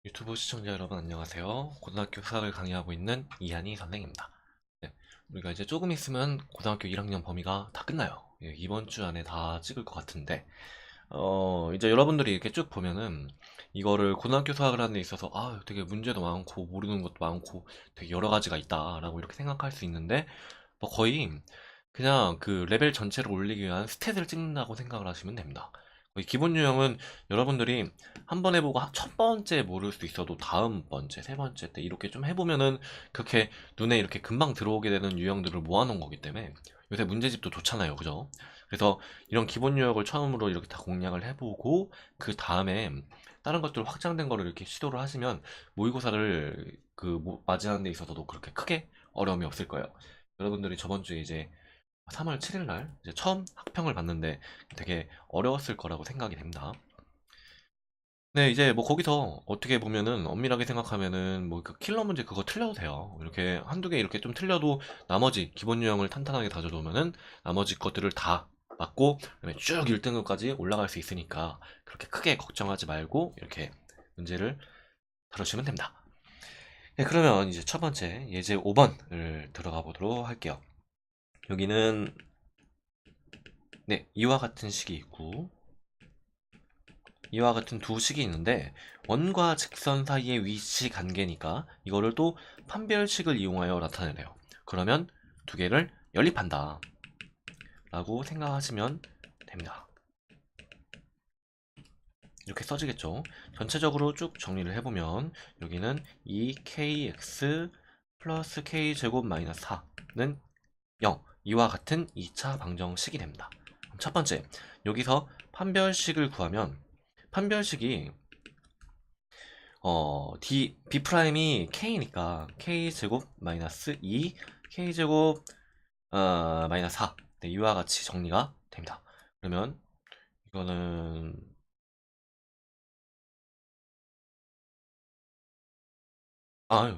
유튜브 시청자 여러분 안녕하세요. 고등학교 수학을 강의하고 있는 이한희 선생입니다. 네, 우리가 이제 조금 있으면 고등학교 1학년 범위가 다 끝나요. 예, 이번 주 안에 다 찍을 것 같은데 이제 여러분들이 이렇게 쭉 보면은 이거를 고등학교 수학을 하는 데 있어서 되게 문제도 많고 모르는 것도 많고 되게 여러 가지가 있다라고 이렇게 생각할 수 있는데 뭐 거의 그냥 그 레벨 전체를 올리기 위한 스탯을 찍는다고 생각을 하시면 됩니다. 거의 기본 유형은 여러분들이 한 번 해보고 첫 번째 모를 수 있어도 다음 번째, 세 번째 때 이렇게 좀 해보면은 그렇게 눈에 이렇게 금방 들어오게 되는 유형들을 모아놓은 거기 때문에 요새 문제집도 좋잖아요. 그죠? 그래서 이런 기본 유형을 처음으로 이렇게 다 공략을 해보고 그 다음에 다른 것들 확장된 거를 이렇게 시도를 하시면 모의고사를 맞이하는 데 있어서도 그렇게 크게 어려움이 없을 거예요. 여러분들이 저번 주에 이제 3월 7일 날 이제 처음 학평을 봤는데 되게 어려웠을 거라고 생각이 됩니다. 네, 이제 뭐 거기서 어떻게 보면은 엄밀하게 생각하면은 뭐 그 킬러 문제 그거 틀려도 돼요. 이렇게 한두 개 이렇게 좀 틀려도 나머지 기본 유형을 탄탄하게 다져놓으면은 나머지 것들을 다 맞고 그다음에 쭉 1등급까지 올라갈 수 있으니까 그렇게 크게 걱정하지 말고 이렇게 문제를 다루시면 됩니다. 네, 그러면 이제 첫 번째 예제 5번을 들어가 보도록 할게요. 여기는 네, 이와 같은 식이 있고 이와 같은 두 식이 있는데 원과 직선 사이의 위치 관계니까 이거를 또 판별식을 이용하여 나타내래요. 그러면 두 개를 연립한다 라고 생각하시면 됩니다. 이렇게 써지겠죠. 전체적으로 쭉 정리를 해보면 여기는 2kx 플러스 k제곱 마이너스 4는 0 이와 같은 2차 방정식이 됩니다. 그럼 첫 번째 여기서 판별식을 구하면 판별식이 B 프라임이 K니까 K제곱 마이너스 2 K제곱 마이너스 4 네, 이와 같이 정리가 됩니다. 그러면 이거는 아유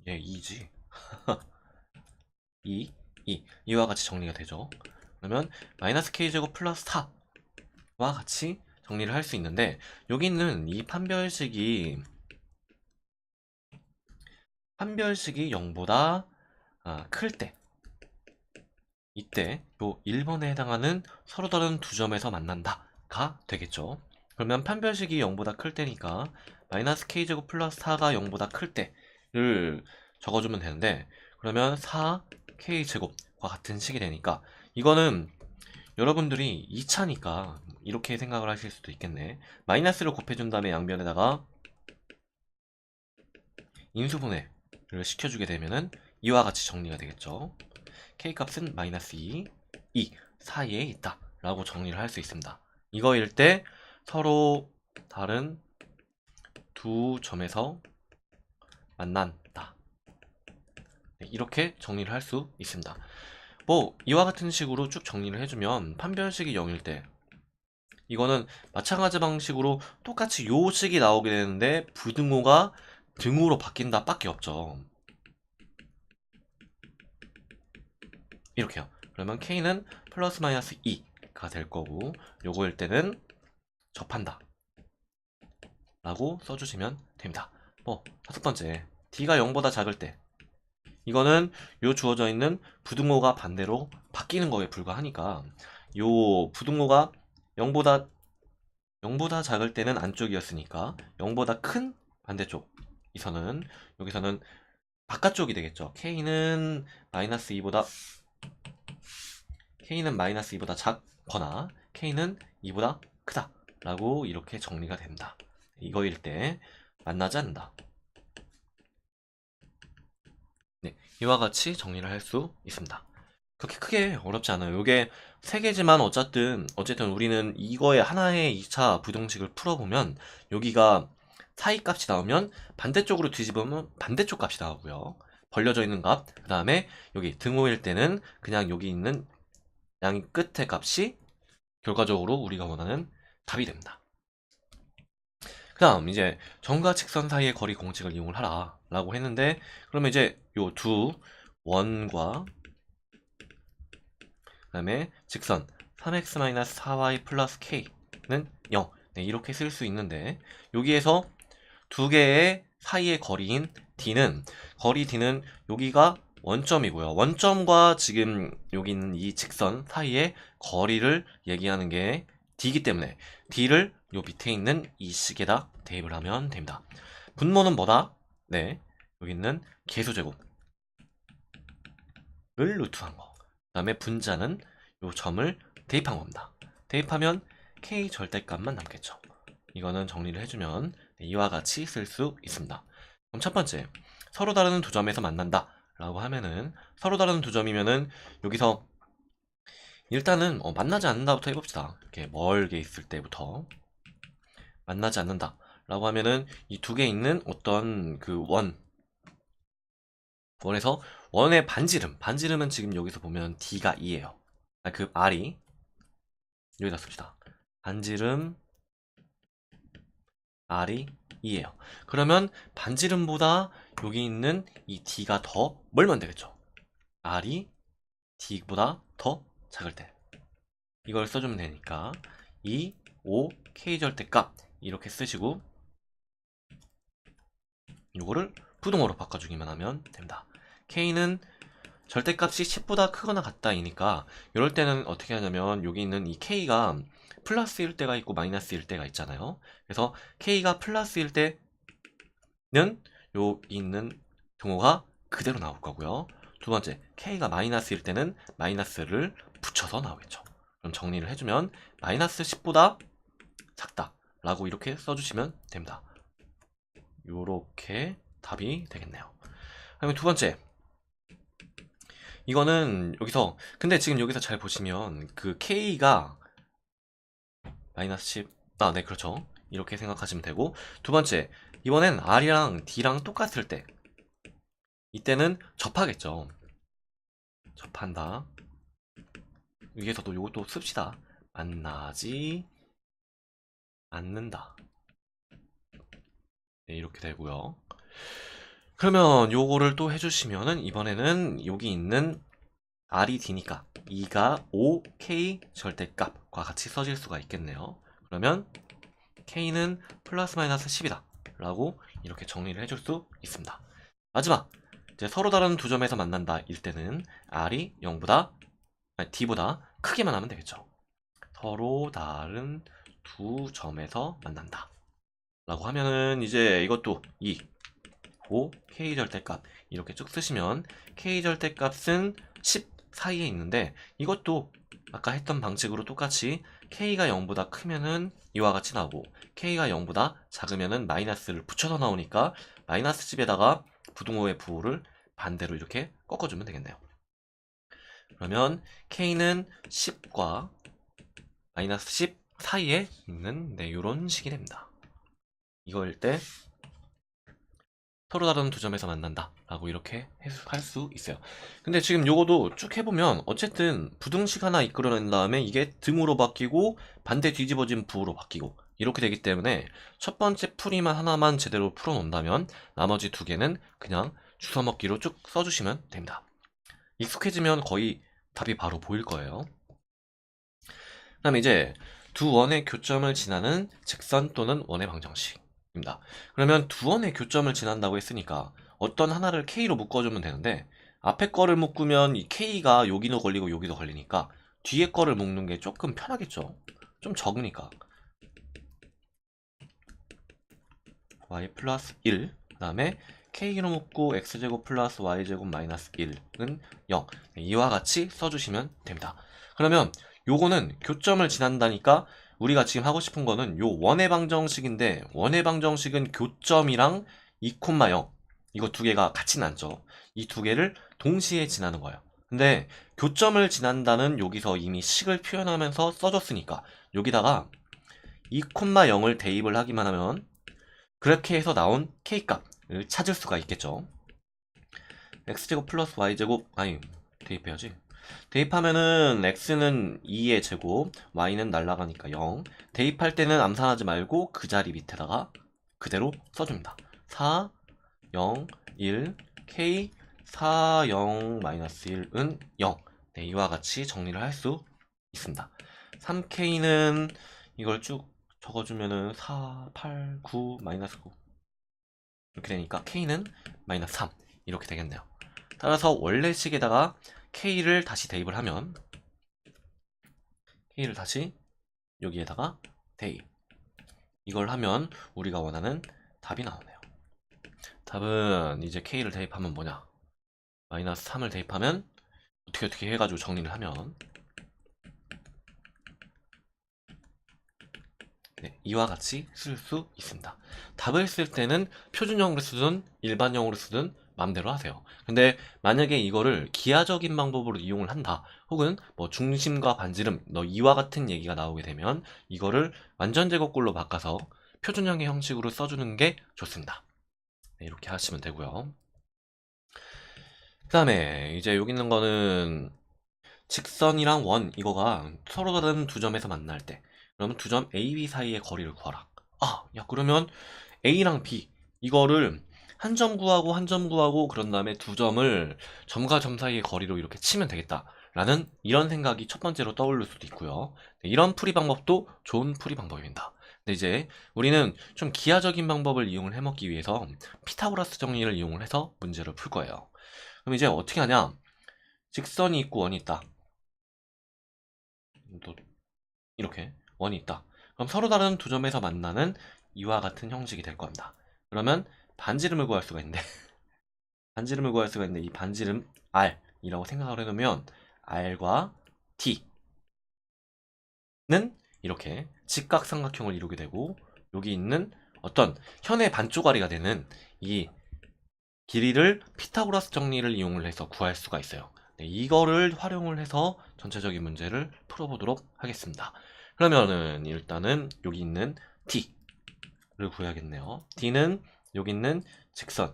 얘 2지 2 이와 같이 정리가 되죠. 그러면 마이너스 K제곱 플러스 4와 같이 정리를 할 수 있는데 여기 있는 이 판별식이 0보다 클 때 이때 요 1번에 해당하는 서로 다른 두 점에서 만난다가 되겠죠. 그러면 판별식이 0보다 클 때니까 마이너스 k제곱 플러스 4가 0보다 클 때를 적어주면 되는데 그러면 4k제곱과 같은 식이 되니까 이거는 여러분들이 2차니까 이렇게 생각을 하실 수도 있겠네. 마이너스를 곱해준 다음에 양변에다가 인수분해를 시켜주게 되면은 이와 같이 정리가 되겠죠. k값은 마이너스 2 사이에 있다 라고 정리를 할 수 있습니다. 이거일 때 서로 다른 두 점에서 만난다 네, 이렇게 정리를 할 수 있습니다. 뭐 이와 같은 식으로 쭉 정리를 해주면 판별식이 0일 때 이거는 마찬가지 방식으로 똑같이 요 식이 나오게 되는데 부등호가 등호로 바뀐다 밖에 없죠. 이렇게요. 그러면 k는 플러스 마이너스 2가 될 거고 요거일 때는 접한다 라고 써주시면 됩니다. 뭐 다섯 번째 d가 0보다 작을 때 이거는 요 주어져 있는 부등호가 반대로 바뀌는 거에 불과하니까 요 부등호가 0보다 작을 때는 안쪽이었으니까 0보다 큰 반대쪽 이선은 여기서는 바깥쪽이 되겠죠. k는 마이너스 2보다 작거나 k는 2보다 크다 라고 이렇게 정리가 됩니다. 이거일 때 만나지 않는다. 네, 이와 같이 정리를 할 수 있습니다. 그렇게 크게 어렵지 않아요. 이게 세 개지만 어쨌든 우리는 이거에 하나의 2차 부등식을 풀어보면 여기가 사이 값이 나오면 반대쪽으로 뒤집으면 반대쪽 값이 나오고요. 벌려져 있는 값, 그 다음에 여기 등호일 때는 그냥 여기 있는 양의 끝의 값이 결과적으로 우리가 원하는 답이 됩니다. 그 다음 이제 점과 직선 사이의 거리 공식을 이용을 하라 라고 했는데 그러면 이제 요 두 원과 그 다음에 직선 3x-4y 플러스 k는 0 네, 이렇게 쓸 수 있는데 여기에서 두 개의 사이의 거리인 D는, 거리 D는 여기가 원점이고요. 원점과 지금 여기 있는 이 직선 사이의 거리를 얘기하는 게 D이기 때문에 D를 요 밑에 있는 이 식에다 대입을 하면 됩니다. 분모는 뭐다? 네, 여기 있는 개수제곱을 루트한 거. 그 다음에 분자는 요 점을 대입한 겁니다. 대입하면 K 절대값만 남겠죠. 이거는 정리를 해주면 이와 같이 쓸 수 있습니다. 그럼 첫 번째, 서로 다른 두 점에서 만난다 라고 하면은, 서로 다른 두 점이면은 여기서 일단은 만나지 않는다부터 해봅시다. 이렇게 멀게 있을 때부터 만나지 않는다 라고 하면은 이 두 개 있는 어떤 그 원에서 원의 반지름은 지금 여기서 보면 D가 2예요. 그 R이 여기다 씁시다. 반지름 R이 2예요. 그러면 반지름보다 여기 있는 이 D가 더 멀면 되겠죠. R이 D보다 더 작을 때 이걸 써주면 되니까 2, 5, K절대값 이렇게 쓰시고 이거를 부동어로 바꿔주기만 하면 됩니다. K는 절대값이 10보다 크거나 같다이니까 이럴 때는 어떻게 하냐면 여기 있는 이 K가 플러스일 때가 있고 마이너스일 때가 있잖아요. 그래서 K가 플러스일 때는 여기 있는 동호가 그대로 나올 거고요. 두 번째, K가 마이너스일 때는 마이너스를 붙여서 나오겠죠. 그럼 정리를 해주면 마이너스 10보다 작다 라고 이렇게 써주시면 됩니다. 요렇게 답이 되겠네요. 그러면 두 번째, 이거는 여기서 근데 지금 여기서 잘 보시면 그 K가 마이너스 10, 네, 그렇죠. 이렇게 생각하시면 되고, 두 번째, 이번엔 R이랑 D랑 똑같을 때 이때는 접하겠죠. 접한다. 위에서도 요것도 씁시다. 만나지 않는다. 네, 이렇게 되고요. 그러면 요거를 또 해주시면은 이번에는 여기 있는 R이 D니까 2가 5K 절대값과 같이 써질 수가 있겠네요. 그러면 K는 플러스 마이너스 10이다 라고 이렇게 정리를 해줄 수 있습니다. 마지막, 이제 서로 다른 두 점에서 만난다 일 때는 R이 0보다 아니, D보다 크기만 하면 되겠죠. 서로 다른 두 점에서 만난다 라고 하면은 이제 이것도 2, 5, K절대값 이렇게 쭉 쓰시면 K절대값은 10 사이에 있는데 이것도 아까 했던 방식으로 똑같이 K가 0보다 크면은 이와 같이 나오고 K가 0보다 작으면은 마이너스를 붙여서 나오니까 마이너스 10에다가 부등호의 부호를 반대로 이렇게 꺾어주면 되겠네요. 그러면 K는 10과 마이너스 10 사이에 있는 이런 식이 됩니다. 이거일 때 서로 다른 두 점에서 만난다 라고 이렇게 할 수 있어요. 근데 지금 요거도 쭉 해보면 어쨌든 부등식 하나 이끌어낸 다음에 이게 등으로 바뀌고 반대 뒤집어진 부호로 바뀌고 이렇게 되기 때문에 첫 번째 풀이만 하나만 제대로 풀어놓는다면 나머지 두 개는 그냥 주워먹기로 쭉 써주시면 됩니다. 익숙해지면 거의 답이 바로 보일 거예요. 그 다음에 이제 두 원의 교점을 지나는 직선 또는 원의 방정식입니다. 그러면 두 원의 교점을 지난다고 했으니까 어떤 하나를 K로 묶어주면 되는데 앞에 거를 묶으면 이 K가 여기도 걸리고 여기도 걸리니까 뒤에 거를 묶는 게 조금 편하겠죠. 좀 적으니까 y 플러스 1, 그 다음에 K로 묶고 X제곱 플러스 Y제곱 마이너스 1은 0. 이와 같이 써주시면 됩니다. 그러면 요거는 교점을 지난다니까 우리가 지금 하고 싶은 거는 요 원의 방정식인데 원의 방정식은 교점이랑 2,0 이거 두 개가 같이 남죠. 이 두 개를 동시에 지나는 거예요. 근데 교점을 지난다는 여기서 이미 식을 표현하면서 써줬으니까 여기다가 2,0을 대입을 하기만 하면 그렇게 해서 나온 K값을 찾을 수가 있겠죠. X제곱 플러스 Y제곱 아니 대입해야지. 대입하면은 X는 2의 제곱, Y는 날라가니까 0. 대입할 때는 암산하지 말고 그 자리 밑에다가 그대로 써줍니다. 4, 0, 1, K, 4, 0, 마이너스 1은 0. 네, 이와 같이 정리를 할 수 있습니다. 3K는 이걸 쭉 적어주면은 4, 8, 9, 마이너스 9. 이렇게 되니까 K는 마이너스 3 이렇게 되겠네요. 따라서 원래 식에다가 K를 다시 대입을 하면 K를 다시 여기에다가 대입, 이걸 하면 우리가 원하는 답이 나오네요. 답은 이제 K를 대입하면 뭐냐, 마이너스 3을 대입하면 어떻게 해가지고 정리를 하면 네, 이와 같이 쓸 수 있습니다. 답을 쓸 때는 표준형으로 쓰든 일반형으로 쓰든 마음대로 하세요. 근데 만약에 이거를 기하적인 방법으로 이용을 한다, 혹은 뭐 중심과 반지름 이와 같은 얘기가 나오게 되면 이거를 완전 제곱꼴로 바꿔서 표준형의 형식으로 써주는 게 좋습니다. 네, 이렇게 하시면 되고요. 그 다음에 이제 여기 있는 거는 직선이랑 원, 이거가 서로 다른 두 점에서 만날 때, 그러면 두 점 A, B 사이의 거리를 구하라. 아, 야, 그러면 A랑 B, 이거를 한 점 구하고 한 점 구하고 그런 다음에 두 점을 점과 점 사이의 거리로 이렇게 치면 되겠다 라는 이런 생각이 첫 번째로 떠오를 수도 있고요. 네, 이런 풀이 방법도 좋은 풀이 방법입니다. 근데 이제 우리는 좀 기하적인 방법을 이용을 해먹기 위해서 피타고라스 정리를 이용을 해서 문제를 풀 거예요. 그럼 이제 어떻게 하냐, 직선이 있고 원이 있다, 또 이렇게 원이 있다. 그럼 서로 다른 두 점에서 만나는 이와 같은 형식이 될 겁니다. 그러면 반지름을 구할 수가 있는데 반지름을 구할 수가 있는데 이 반지름 R이라고 생각을 해놓으면 R과 T는 이렇게 직각삼각형을 이루게 되고, 여기 있는 어떤 현의 반쪽짜리가 되는 이 길이를 피타고라스 정리를 이용을 해서 구할 수가 있어요. 네, 이거를 활용을 해서 전체적인 문제를 풀어보도록 하겠습니다. 그러면은 일단은 여기 있는 T를 구해야겠네요. D는 여기 있는 직선,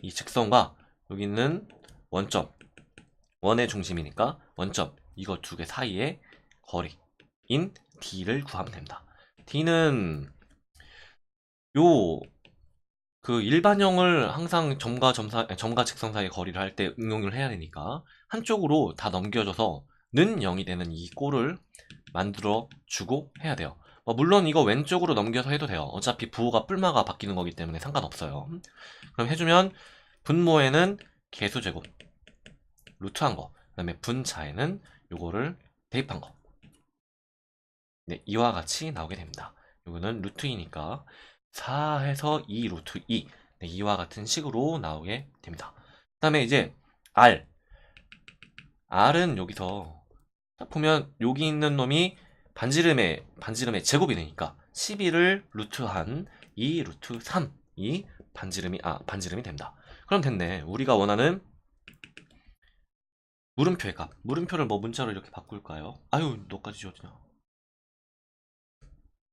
이 직선과 여기 있는 원점, 원의 중심이니까 원점, 이거 두 개 사이의 거리인 D를 구하면 됩니다. D는 요 그 일반형을 항상 점과 직선 사이의 거리를 할 때 응용을 해야 되니까 한쪽으로 다 넘겨줘서 는 0이 되는 이 꼴을 만들어 주고 해야 돼요. 물론 이거 왼쪽으로 넘겨서 해도 돼요. 어차피 부호가 뿔마가 바뀌는 거기 때문에 상관없어요. 그럼 해주면 분모에는 개수제곱 루트한 거, 그 다음에 분자에는 요거를 대입한 거, 네, 이와 같이 나오게 됩니다. 요거는 루트 2니까 4해서 2 루트 2, 네, 이와 같은 식으로 나오게 됩니다. 그 다음에 이제 R은 여기서 딱 보면 여기 있는 놈이 반지름의 제곱이 되니까 12를 루트한 2 루트 3이 반지름이 됩니다. 그럼 됐네. 우리가 원하는 물음표의 값, 물음표를 뭐 문자로 이렇게 바꿀까요? 아유, 너까지 지워지냐.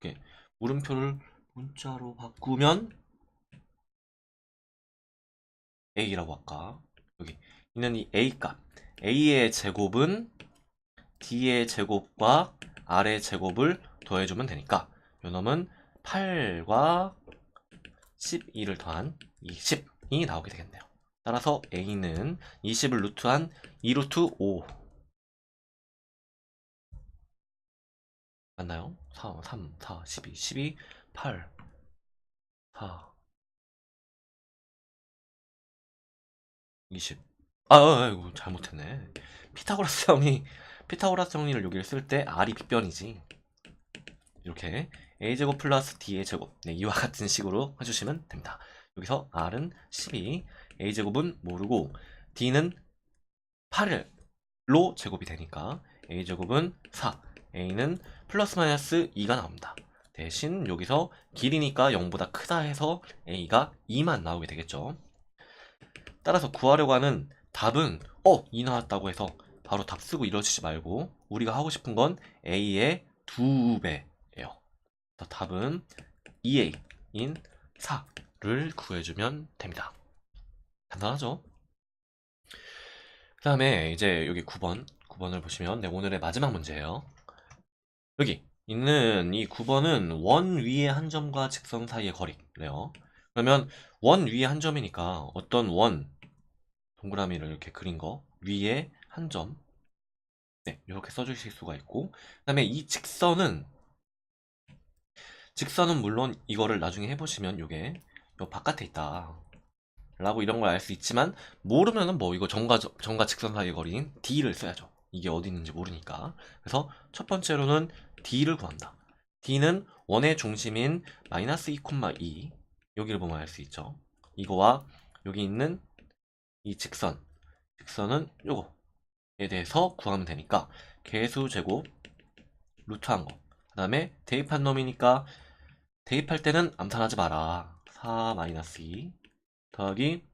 이렇게 물음표를 문자로 바꾸면 A라고 할까? 여기 있는 이 A 값, A의 제곱은 D의 제곱과 R의 제곱을 더해주면 되니까 요 놈은 8과 12를 더한 20이 나오게 되겠네요. 따라서 A는 20을 루트한 2 루트 5 맞나요? 4, 3, 4, 12, 12, 8, 4, 20. 이거 잘못했네. 피타고라스 정리를 여기를 쓸 때 R이 빗변이지. 이렇게 A제곱 플러스 D의 제곱, 네, 이와 같은 식으로 해주시면 됩니다. 여기서 R은 12, A제곱은 모르고 D는 8로 제곱이 되니까 A제곱은 4, A는 플러스 마이너스 2가 나옵니다. 대신 여기서 길이니까 0보다 크다 해서 A가 2만 나오게 되겠죠. 따라서 구하려고 하는 답은 2 나왔다고 해서 바로 답 쓰고 이러시지 말고 우리가 하고 싶은 건 A의 2배예요. 답은 2A인 4를 구해주면 됩니다. 간단하죠? 그 다음에 이제 여기 9번을 보시면 오늘의 마지막 문제예요. 여기 있는 이 9번은 원 위의 한 점과 직선 사이의 거리래요. 그러면 원 위에 한 점이니까 어떤 원 동그라미를 이렇게 그린 거 위에 한 점, 네, 이렇게 써주실 수가 있고, 그 다음에 이 직선은 물론 이거를 나중에 해보시면 요게 요 바깥에 있다 라고 이런 걸 알 수 있지만, 모르면은 뭐 이거 점과 직선 사이의 거리인 D를 써야죠. 이게 어디 있는지 모르니까. 그래서 첫 번째로는 D를 구한다. D는 원의 중심인 마이너스 2,2 여기를 보면 알 수 있죠. 이거와 여기 있는 이 직선은 요거에 대해서 구하면 되니까 개수 제곱 루트한 거, 그 다음에 대입한 놈이니까 대입할 때는 암산하지 마라. 4 마이너스 2 더하기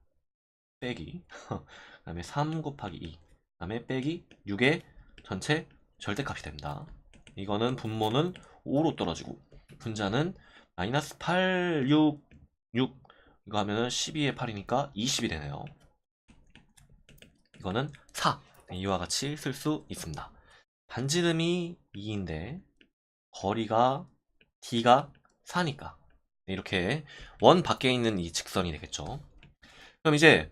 빼기 그 다음에 3 곱하기 2 그 다음에 빼기 6의 전체 절대값이 됩니다. 이거는 분모는 5로 떨어지고 분자는 마이너스 8, 6 이거 하면은 12의 8이니까 20이 되네요. 이거는 4 이와 같이 쓸 수 있습니다. 반지름이 2인데 거리가 D가 4니까 이렇게 원 밖에 있는 이 직선이 되겠죠. 그럼 이제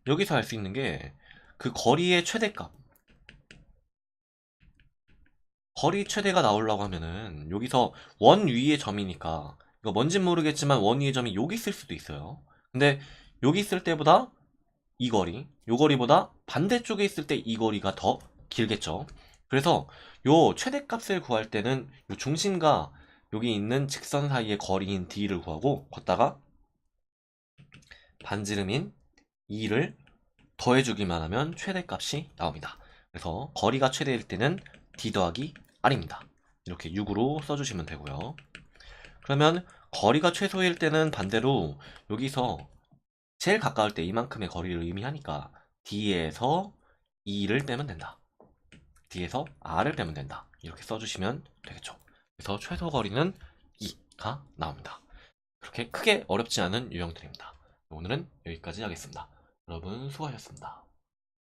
여기서 알 수 있는 게 그 거리의 최대값, 거리 최대가 나오려고 하면은 여기서 원 위의 점이니까 이거 뭔진 모르겠지만 원 위의 점이 여기 있을 수도 있어요. 근데 여기 있을 때보다 이 거리, 요 거리보다 반대쪽에 있을 때 이 거리가 더 길겠죠. 그래서 요 최대값을 구할 때는 요 중심과 여기 있는 직선 사이의 거리인 D를 구하고 걷다가 반지름인 2를 더해주기만 하면 최대값이 나옵니다. 그래서 거리가 최대일 때는 D 더하기 R입니다. 이렇게 6으로 써주시면 되고요. 그러면 거리가 최소일 때는 반대로 여기서 제일 가까울 때 이만큼의 거리를 의미하니까 D에서 2를 빼면 된다. D에서 R을 빼면 된다. 이렇게 써주시면 되겠죠. 그래서 최소 거리는 2가 나옵니다. 그렇게 크게 어렵지 않은 유형들입니다. 오늘은 여기까지 하겠습니다. 여러분 수고하셨습니다.